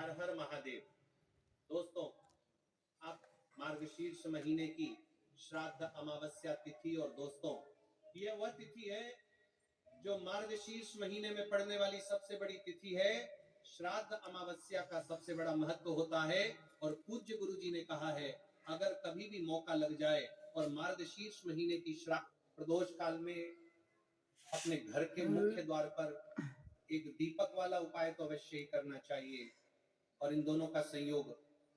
हर हर महादेव। दोस्तों, आप मार्गशीर्ष महीने की श्राद्ध अमावस्या तिथि, और दोस्तों ये वह तिथि है जो मार्गशीर्ष महीने में पड़ने वाली सबसे बड़ी तिथि है। श्राद्ध अमावस्या का सबसे बड़ा महत्व होता है और पूज्य गुरु जी ने कहा है, अगर कभी भी मौका लग जाए और मार्गशीर्ष महीने की श्राद्ध प्रदोष काल में अपने घर के मुख्य द्वार पर एक दीपक वाला उपाय तो अवश्य ही करना चाहिए, और इन दोनों का संयोग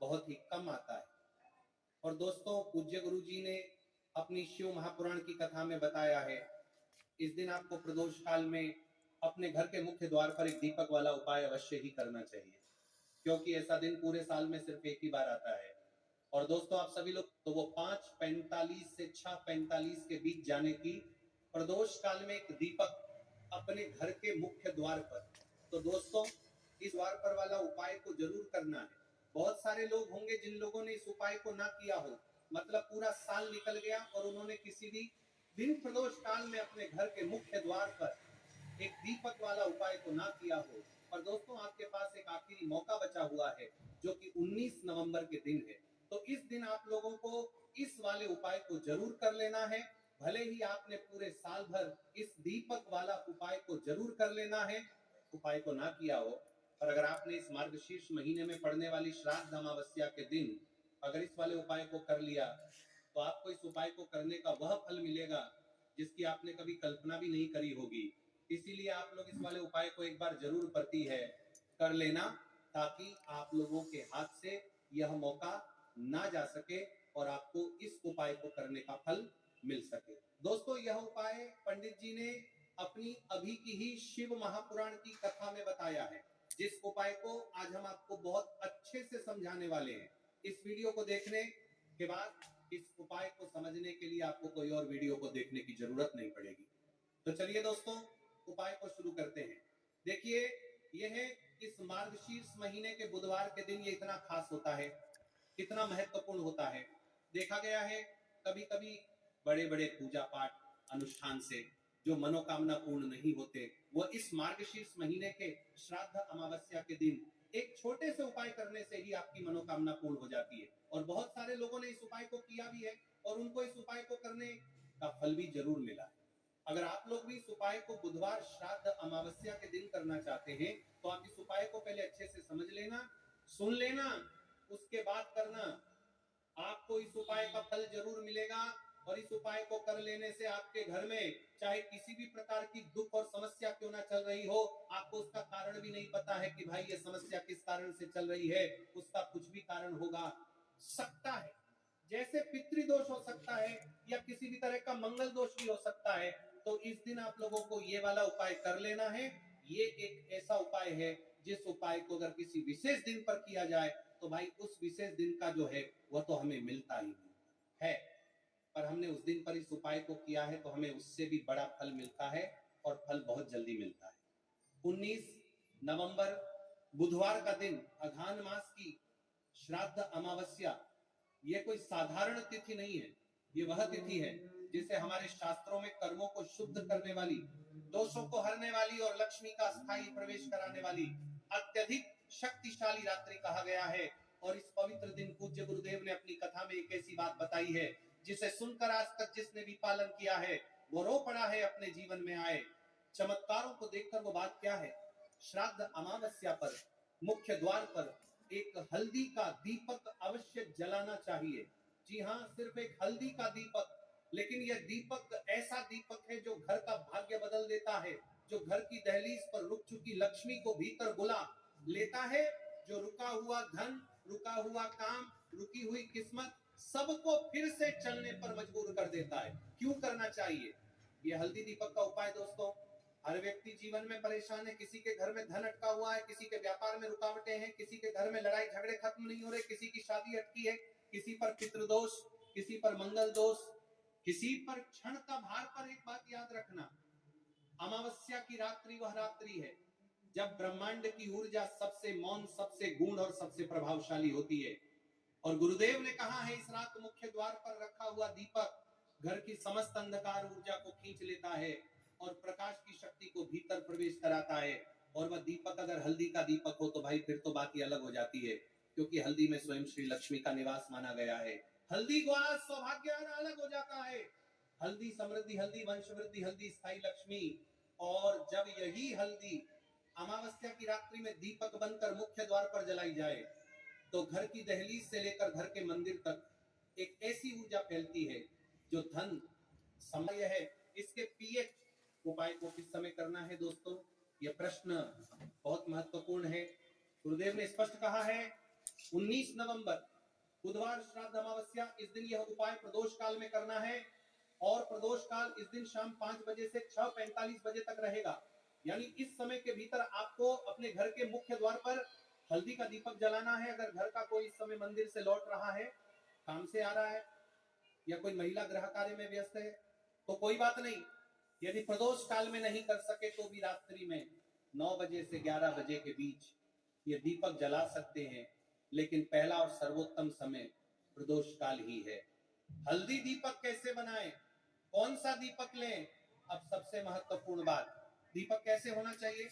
बहुत ही कम आता है। और दोस्तों, पूज्य गुरु जी ने अपनी शिव महापुराण की कथा में बताया है, इस दिन आपको प्रदोष काल में अपने घर के मुख्य द्वार पर एक दीपक वाला उपाय अवश्य ही करना चाहिए, क्योंकि ऐसा दिन पूरे साल में सिर्फ एक ही बार आता है। और दोस्तों, आप सभी लोग तो वो 5:45 से 6:45 के बीच जाने की प्रदोष काल में एक दीपक अपने घर के मुख्य द्वार पर, तो दोस्तों इस द्वार पर वाला उपाय को जरूर करना है। बहुत सारे लोग होंगे जिन लोगों ने इस उपाय को ना किया हो, मतलब पूरा साल निकल गया और उन्होंने किसी भी दिन प्रदोष काल में अपने घर के मुख्य द्वार पर एक दीपक वाला उपाय को ना किया हो। और दोस्तों, आपके पास एक आखिरी मौका बचा हुआ है जो कि 19 नवंबर के दिन है, तो इस दिन आप लोगों को इस वाले उपाय को जरूर कर लेना है। भले ही आपने पूरे साल भर इस दीपक वाला उपाय को जरूर कर लेना है, उपाय को ना किया हो, और अगर आपने इस मार्गशीर्ष महीने में पड़ने वाली श्राद्ध अमावस्या के दिन अगर इस वाले उपाय को कर लिया, तो आपको इस उपाय को करने का वह फल मिलेगा जिसकी आपने कभी कल्पना भी नहीं करी होगी। इसीलिए आप लोग इस वाले उपाय को एक बार जरूर प्रति है कर लेना, ताकि आप लोगों के हाथ से यह मौका ना जा सके और आपको इस उपाय को करने का फल मिल सके। दोस्तों, यह उपाय पंडित जी ने अपनी अभी की ही शिव महापुराण की कथा में बताया है, जिस उपाय को आज हम आपको बहुत अच्छे से समझाने वाले हैं। इस वीडियो को देखने के बाद इस उपाय को समझने के लिए आपको कोई और वीडियो को देखने की जरूरत नहीं पड़ेगी। तो चलिए दोस्तों, उपाय को शुरू करते हैं। देखिए, यह है इस मार्गशीर्ष महीने के बुधवार के दिन ये इतना खास होता है, कितना महत्वपूर्ण होता है। देखा गया है कभी कभी बड़े बड़े पूजा पाठ अनुष्ठान से जो मनोकामना पूर्ण नहीं होते, वो इस मार्गशीर्ष महीने के श्राद्ध अमावस्या के दिन एक छोटे से उपाय करने से ही आपकी मनोकामना पूर्ण हो जाती है। और बहुत सारे लोगों ने इस उपाय को किया भी है और उनको इस उपाय को करने का फल भी जरूर मिला है। अगर आप लोग भी इस उपाय को बुधवार श्राद्ध अमावस्या के दिन करना चाहते हैं, तो आप इस उपाय को पहले अच्छे से समझ लेना, सुन लेना, उसके बाद करना। आपको इस उपाय का फल जरूर मिलेगा, और इस उपाय को कर लेने से आपके घर में चाहे किसी भी प्रकार की दुख और समस्या क्यों ना चल रही हो, आपको उसका कारण भी नहीं पता है कि भाई ये समस्या किस कारण से चल रही है, उसका कुछ भी कारण होगा सकता है। जैसे पितृदोष हो सकता है या किसी भी तरह का मंगल दोष भी हो सकता है। तो इस दिन आप लोगों को ये वाला उपाय कर लेना है। ये एक ऐसा उपाय है जिस उपाय को अगर किसी विशेष दिन पर किया जाए, तो भाई उस विशेष दिन का जो है वह तो हमें मिलता ही है, पर हमने उस दिन पर इस उपाय को किया है तो हमें उससे भी बड़ा फल मिलता है, और फल बहुत जल्दी मिलता है। 19 नवंबर बुधवार का दिन, अघान मास की श्राद्ध अमावस्या, ये कोई साधारण तिथि नहीं है। ये वह तिथि है जिसे हमारे शास्त्रों में कर्मों को शुद्ध करने वाली, दोषों को हरने वाली और लक्ष्मी का स्थायी प्रवेश कराने वाली अत्यधिक शक्तिशाली रात्रि कहा गया है। और इस पवित्र दिन पूज्य गुरुदेव ने अपनी कथा में एक ऐसी बात बताई है जिसे सुनकर आज तक जिसने भी पालन किया है वो रो पड़ा है अपने जीवन में आए चमत्कारों को देखकर। वो बात क्या है? श्राद्ध अमावस्या पर मुख्य द्वार पर एक हल्दी का दीपक अवश्य जलाना चाहिए। जी हाँ, सिर्फ एक हल्दी का दीपक, लेकिन यह दीपक ऐसा दीपक है जो घर का भाग्य बदल देता है, जो घर की दहलीज पर रुक चुकी लक्ष्मी को भीतर बुला लेता है, जो रुका हुआ धन, रुका हुआ काम, रुकी हुई किस्मत सबको फिर से चलने पर मजबूर कर देता है। क्यों करना चाहिए ये हल्दी दीपक का उपाय? दोस्तों, हर व्यक्ति जीवन में परेशान है। किसी के घर में धन अटका हुआ है, किसी के व्यापार में रुकावटें हैं, किसी के घर में लड़ाई झगड़े खत्म नहीं हो रहे, किसी की शादी अटकी है, किसी पर पितृदोष, किसी पर मंगल दोष, किसी पर क्षण का भार। पर एक बात याद रखना, अमावस्या की रात्रि वह रात्रि है जब ब्रह्मांड की ऊर्जा सबसे मौन, सबसे गूढ़ और सबसे प्रभावशाली होती है। और गुरुदेव ने कहा है, इस रात मुख्य द्वार पर रखा हुआ दीपक घर की समस्त अंधकार ऊर्जा को खींच लेता है और प्रकाश की शक्ति को भीतर प्रवेश कराता है। और वह दीपक अगर हल्दी का दीपक हो तो भाई फिर तो बात ही अलग हो जाती है, क्योंकि हल्दी में स्वयं श्री लक्ष्मी का निवास माना गया है। हल्दी ग्वास सौभाग्य आना अलग हो जाता है। हल्दी समृद्धि, हल्दी वंश वृद्धि, हल्दी स्थायी लक्ष्मी। और जब यही हल्दी अमावस्या की रात्रि में दीपक बनकर मुख्य द्वार पर जलाई जाए तो घर की दहलीज से लेकर घर के मंदिर तक एक ऐसी ऊर्जा फैलती है जो धन समय है। इसके पीएच उपाय को किस समय करना है दोस्तों, यह प्रश्न बहुत महत्वपूर्ण है। गुरुदेव ने स्पष्ट कहा है 19 नवंबर बुधवार श्राद्ध अमावस्या, इस दिन यह उपाय प्रदोष काल में करना है और प्रदोष काल इस दिन शाम 5 बजे से 6:45 बजे तक रहेगा। यानी इस समय के भीतर आपको अपने घर के मुख्य द्वार पर हल्दी का दीपक जलाना है। अगर घर का कोई इस समय मंदिर से लौट रहा है, काम से आ रहा है या कोई महिला गृह कार्य में व्यस्त है तो कोई बात नहीं, यदि प्रदोष काल में नहीं कर सके तो भी रात्रि में 9 बजे से 11 बजे के बीच ये दीपक जला सकते हैं, लेकिन पहला और सर्वोत्तम समय प्रदोष काल ही है। हल्दी दीपक कैसे बनाएं, कौन सा दीपक लें? अब सबसे महत्वपूर्ण बात, दीपक कैसे होना चाहिए।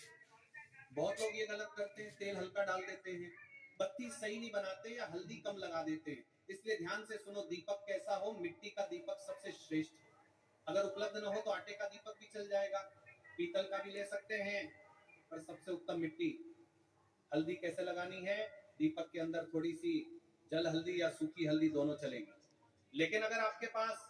बहुत लोग ये गलत करते हैं, तेल हल्का डाल देते हैं, बत्ती सही नहीं बनाते या हल्दी कम लगा देते हैं। इसलिए ध्यान से सुनो, दीपक कैसा हो, मिट्टी का दीपक सबसे श्रेष्ठ। अगर उपलब्ध न हो तो आटे का दीपक भी चल जाएगा, पीतल का भी ले सकते हैं, पर सबसे उत्तम मिट्टी। हल्दी कैसे लगानी है, दीपक के अंदर थोड़ी सी जल हल्दी या सूखी हल्दी दोनों चलेगी, लेकिन अगर आपके पास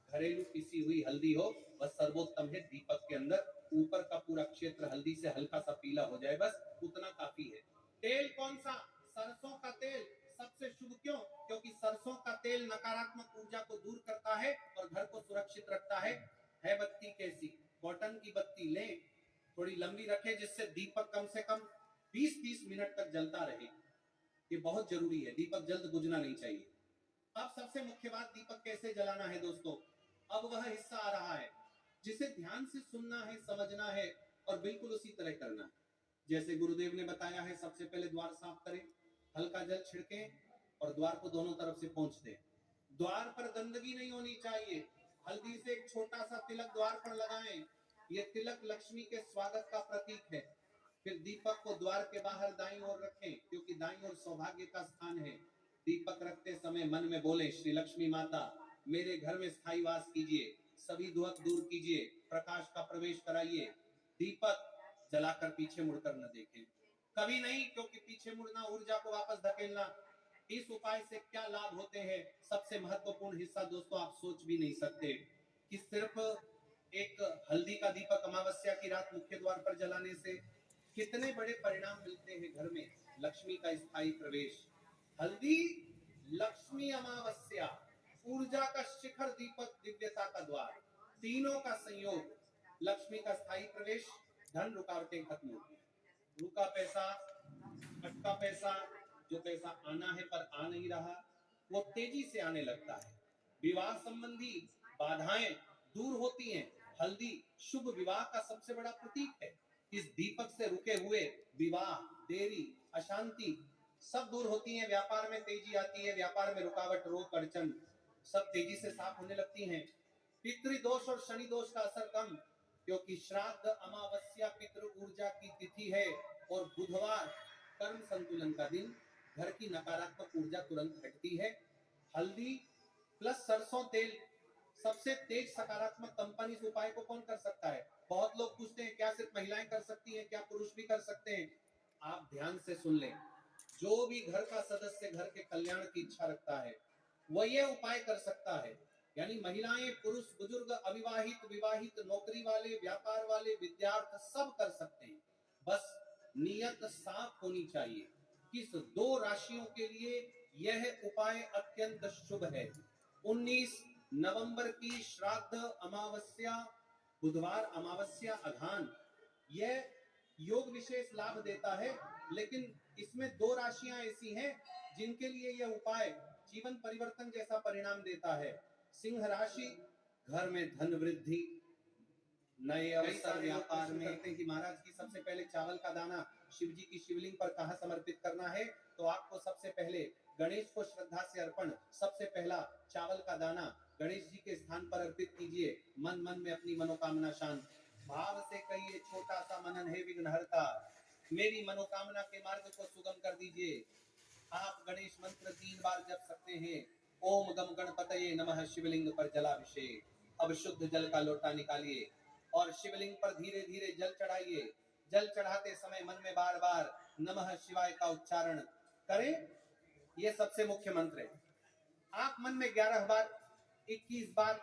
घरेलू पिसी हुई हल्दी हो वह सर्वोत्तम है। दीपक के अंदर ऊपर का पूरा क्षेत्र हल्दी से हल्का सा पीला हो जाए, बस उतना काफी है। तेल कौन सा, सरसों का तेल सबसे शुभ। क्यों? क्योंकि सरसों का तेल नकारात्मक ऊर्जा को दूर करता है और घर को सुरक्षित रखता है। बत्ती कैसी, कॉटन की बत्ती लें, थोड़ी लंबी रखें जिससे दीपक कम से कम 20-30 मिनट तक जलता रहे। ये बहुत जरूरी है, दीपक जल्द बुझना नहीं चाहिए। अब सबसे मुख्य बात, दीपक कैसे जलाना है दोस्तों। अब वह हिस्सा आ रहा है जिसे ध्यान से सुनना है, समझना है और बिल्कुल उसी तरह करना है जैसे गुरुदेव ने बताया है। सबसे पहले द्वार साफ करें, हल्का जल छिड़कें और द्वार को दोनों तरफ से पोंछ दें। द्वार पर गंदगी नहीं होनी चाहिए। हल्दी से एक छोटा सा तिलक द्वार पर लगाएं, यह तिलक लक्ष्मी के स्वागत का प्रतीक है। फिर दीपक को द्वार के बाहर दाईं ओर रखें, क्योंकि दाईं ओर सौभाग्य का स्थान है। दीपक रखते समय मन में बोले, श्री लक्ष्मी माता मेरे घर में स्थायी वास कीजिए, सभी दुख दूर कीजिए, प्रकाश का प्रवेश कराइए। दीपक जलाकर पीछे मुड़कर न देखें, कभी नहीं, क्योंकि पीछे मुड़ना ऊर्जा को वापस धकेलना। इस उपाय से क्या लाभ होते हैं, सबसे महत्वपूर्ण हिस्सा दोस्तों आप सोच भी नहीं सकते कि सिर्फ एक हल्दी का दीपक अमावस्या की रात मुख्य द्वार पर जलाने से कितने बड़े परिणाम मिलते हैं घर में। लक्ष्मी का स्थायी प्रवेश, हल्दी लक्ष्मी अमावस्या ऊर्जा का शिखर, दीपक दिव्यता का द्वार, तीनों का संयोग, लक्ष्मी का स्थायी प्रवेश, धन रुकावटें खत्म होती है। रुका पैसा, अटका पैसा, जो पैसा आना है पर आ नहीं रहा, वो तेजी से आने लगता है। विवाह संबंधी बाधाएं दूर होती हैं। हल्दी शुभ विवाह का सबसे बड़ा प्रतीक है। इस दीपक से रुके हुए विवाह, देरी, अशांति सब दूर होती हैं। व्यापार में तेजी आती है, व्यापार में रुकावट, रोग, अड़चन सब तेजी से साफ होने लगती हैं। पितृदोष और शनि दोष का असर कम, क्योंकि श्राद्ध अमावस्या पितृ ऊर्जा की तिथि है और बुधवार कर्म संतुलन का दिन, घर की नकारात्मक ऊर्जा तुरंत हटती है। हल्दी प्लस सरसों तेल सबसे तेज सकारात्मक कंपन। इस उपाय को कौन कर सकता है? बहुत लोग पूछते हैं क्या सिर्फ महिलाएं कर सकती हैं, क्या पुरुष भी कर सकते हैं? आप ध्यान से सुन लें, जो भी घर का सदस्य घर के कल्याण की इच्छा रखता है वह यह उपाय कर सकता है। यानी महिलाएं, पुरुष, बुजुर्ग, अविवाहित, विवाहित, नौकरी वाले, व्यापार वाले, विद्यार्थी सब कर सकते हैं। बस नियत साफ होनी चाहिए। किस दो राशियों के लिए यह उपाय अत्यंत शुभ है? 19 नवंबर की श्राद्ध अमावस्या, बुधवार अमावस्या अघान, यह योग विशेष लाभ देता है। लेकिन इसमें दो राशियां ऐसी हैं जिनके लिए यह उपाय जीवन परिवर्तन जैसा परिणाम देता है। सिंह राशि, घर में धन वृद्धि, नए अवसर, व्यापार में। करते हैं कि महाराज की सबसे पहले चावल का दाना शिव जी की शिवलिंग पर कहाँ समर्पित करना है? तो आपको सबसे पहले गणेश को श्रद्धा से अर्पण, सबसे पहला चावल का दाना गणेश जी के स्थान पर अर्पित कीजिए। मन मन में अपनी मनोकामना शांत भाव से कहिए, छोटा सा मनन है विघ्नहर्ता, मेरी मनोकामना के मार्ग को सुगम कर दीजिए। आप गणेश मंत्र 3 बार जप सकते हैं। ओम गम गणपतये नमः। शिवलिंग पर जलाभिषेक। अब शुद्ध जल का लोटा निकालिए और शिवलिंग पर धीरे धीरे जल चढ़ाइए। जल चढ़ाते समय मन में बार बार नमः शिवाय का उच्चारण करें। यह सबसे मुख्य मंत्र है। आप मन में 11 बार, 21 बार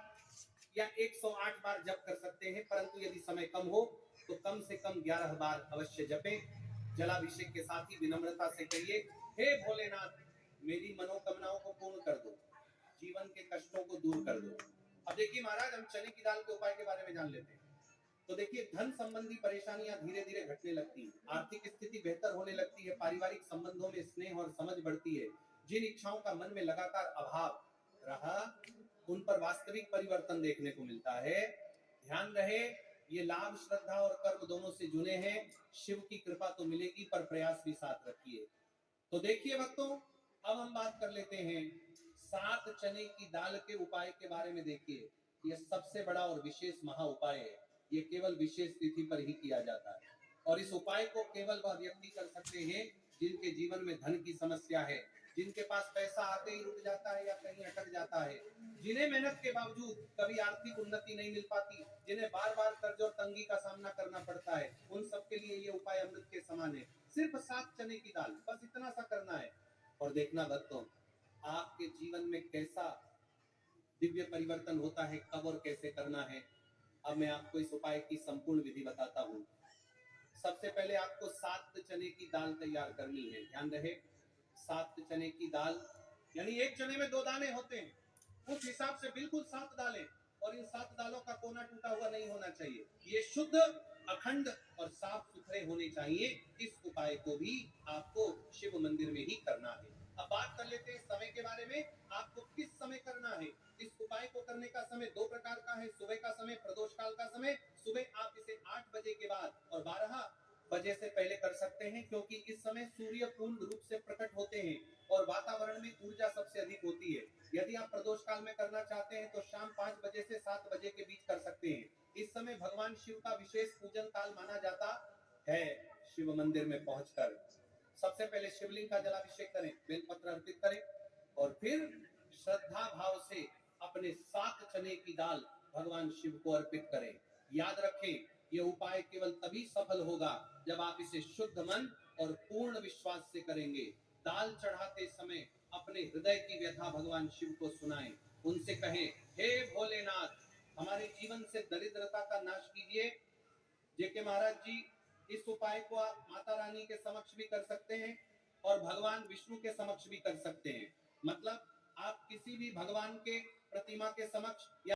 या 108 बार जप कर सकते हैं, परंतु यदि समय कम हो तो कम से कम 11 बार अवश्य जपें। जलाभिषेक के साथ ही विनम्रता से कहिए, हे भोलेनाथ, मेरी मनोकामनाओं को पूर्ण कर दो, जीवन के कष्टों को दूर कर दो। अब देखिए महाराज, हम चने की दाल के उपाय के बारे में जान लेते हैं। तो देखिए, धन संबंधी परेशानियां धीरे धीरे घटने लगती हैं, आर्थिक स्थिति बेहतर होने लगती है, पारिवारिक संबंधों में स्नेह और समझ बढ़ती है। जिन इच्छाओं का मन में लगातार अभाव रहा, उन पर वास्तविक परिवर्तन देखने को मिलता है। ध्यान रहे, ये लाभ श्रद्धा और कर्म दोनों से जुड़े हैं। शिव की कृपा तो मिलेगी, पर प्रयास भी साथ रखिए। तो देखिए भक्तों, अब हम बात कर लेते हैं 7 चने की दाल के उपाय के बारे में। देखिए, यह सबसे बड़ा और विशेष महा उपाय है। ये केवल विशेष तिथि पर ही किया जाता है और इस उपाय को केवल वह व्यक्ति कर सकते हैं जिनके जीवन में धन की समस्या है, जिनके पास पैसा आते ही रुक जाता है या कहीं अटक जाता है, जिन्हें मेहनत के बावजूद कभी आर्थिक उन्नति नहीं मिल पाती, जिन्हें बार बार कर्ज और तंगी का सामना करना पड़ता है, उन सबके लिए ये उपाय अमृत के समान है। सिर्फ 7 चने की दाल, बस इतना सा करना है और देखना भक्तों, आपके जीवन में कैसा दिव्य परिवर्तन होता है, कब और कैसे करना है। अब मैं आपको इस उपाय की संपूर्ण विधि बताता हूँ। सबसे पहले आपको 7 चने की दाल तैयार करनी है। ध्यान रहे, 7 चने की दाल यानी एक चने में 2 दाने होते हैं, उस हिसाब से बिल्कुल 7 दालें, और इन 7 दालों का कोना टूटा हुआ नहीं होना चाहिए। ये शुद्ध, अखंड और साफ सुथरे होने चाहिए। इस उपाय को भी आपको शिव मंदिर में ही करना है। अब बात कर लेते हैं समय के बारे में। आपको किस समय करना है? इस उपाय को करने का समय 2 प्रकार का है। सुबह का समय, प्रदोष काल का समय। सुबह आप इसे 8 बजे के बाद और 12 बजे से पहले कर सकते हैं, क्योंकि इस समय सूर्य पूर्ण रूप से प्रकट होते हैं और वातावरण में ऊर्जा सबसे अधिक होती है। यदि आप प्रदोष काल में करना चाहते हैं तो शाम 5 बजे से 7 बजे के बीच कर सकते हैं। इस समय भगवान शिव का विशेष पूजन काल माना जाता है। शिव मंदिर में पहुंचकर सबसे पहले शिवलिंग का जलाभिषेक करें, बेलपत्र अर्पित करें और फिर श्रद्धा भाव से अपने 7 चने की दाल भगवान शिव को अर्पित करें। याद रखें, यह उपाय केवल तभी सफल होगा जब आप इसे शुद्ध मन और पूर्ण विश्वास से करेंगे। दाल चढ़ाते समय अपने हृदय की व्यथा भगवान शिव को सुनाएं। उनसे कहें, हे भोलेनाथ, हमारे जीवन से दरिद्रता का नाश कीजिए। जेके महाराज जी, इस उपाय को आप माता रानी के समक्ष भी कर सकते हैं और भगवान विष्णु के समक्ष भी कर सकते हैं। मतलब आप किसी भी भगवान के प्रतिमा के समक्ष या